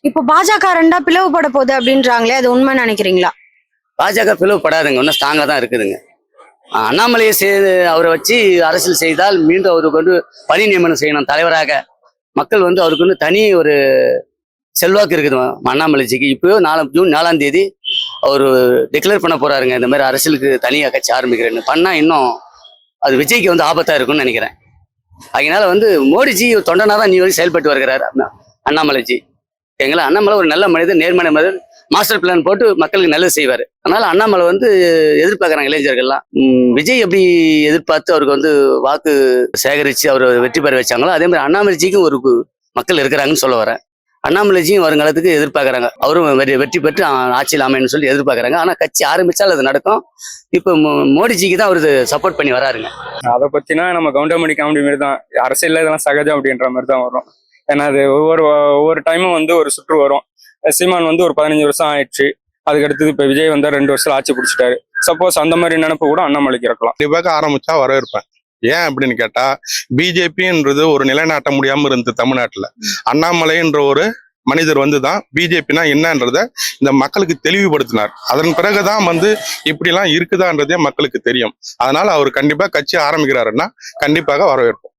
இப்போ பாஜக ரெண்டா பிளவுபட போகுது அப்படின்றாங்களே, அது உண்மை நினைக்கிறீங்களா? பாஜக பிளவுபடாதுங்க, இன்னும் ஸ்ட்ராங்கா தான் இருக்குதுங்க. அண்ணாமலையை அவரை வச்சு அரசியல் செய்தால் மீண்டும் அவருக்கு வந்து பணி நியமனம் செய்யணும் தலைவராக. மக்கள் வந்து அவருக்கு வந்து தனி ஒரு செல்வாக்கு இருக்குது அண்ணாமலைஜிக்கு. இப்போயோ ஜூன் 4ஆம் தேதி அவர் டிக்ளேர் பண்ண போறாருங்க, இந்த மாதிரி அரசியலுக்கு தனியாக கட்சி ஆரம்பிக்கிறேன்னு. பண்ணா இன்னும் அது விஜய்க்கு வந்து ஆபத்தா இருக்கும்னு நினைக்கிறேன். அதனால வந்து மோடிஜி தொண்டனா தான் நீ வரைக்கும் செயல்பட்டு வருகிறார் அண்ணாமலைஜி. எங்களை அண்ணாமலை ஒரு நல்ல மனிதர், நேர்மறை மனிதர், மாஸ்டர் பிளான் போட்டு மக்களுக்கு நல்லது செய்வார். அதனால அண்ணாமலை வந்து எதிர்பார்க்குறாங்க இளைஞர்கள்லாம். விஜய் எப்படி எதிர்பார்த்து அவருக்கு வந்து வாக்கு சேகரித்து அவர் வெற்றி பெற வச்சாங்களோ அதே மாதிரி அண்ணாமலைஜிக்கும் ஒரு மக்கள் இருக்கிறாங்கன்னு சொல்ல வரேன். அண்ணாமலைஜியும் வருங்காலத்துக்கு எதிர்பார்க்குறாங்க, அவரும் வெற்றி பெற்று ஆட்சியில் அமையன்னு சொல்லி எதிர்பார்க்குறாங்க. ஆனால் கட்சி ஆரம்பித்தால் அது நடக்கும். இப்போ மோடிஜிக்கு தான் அவரு சப்போர்ட் பண்ணி வராருங்க. அதை பற்றினா நம்ம கவுண்டமணி காமெடி மாதிரி தான், அரசியலில் இதெல்லாம் சகஜம் அப்படின்ற மாதிரி தான் வரும். ஏன்னா அது ஒவ்வொரு டைமும் வந்து ஒரு சுற்று வரும். சீமான் வந்து ஒரு 15 வருஷம் ஆயிடுச்சு, அதுக்கடுத்தது இப்போ விஜய் வந்தால் 2 வருஷம் ஆட்சி பிடிச்சிட்டாரு. சப்போஸ் அந்த மாதிரி நினைப்பு கூட அண்ணாமலைக்கு இருக்கலாம். கண்டிப்பாக ஆரம்பிச்சா வரவேற்பேன். ஏன் அப்படின்னு கேட்டா, பிஜேபின்றது ஒரு நிலைநாட்ட முடியாம இருந்தது தமிழ்நாட்டுல. அண்ணாமலைன்ற ஒரு மனிதர் வந்துதான் பிஜேபினா என்னன்றத இந்த மக்களுக்கு தெளிவுபடுத்தினார். அதன் பிறகுதான் வந்து இப்படிலாம் இருக்குதான்றதே மக்களுக்கு தெரியும். அதனால அவர் கண்டிப்பா கட்சி ஆரம்பிக்கிறாருன்னா கண்டிப்பாக வரவேற்போம்.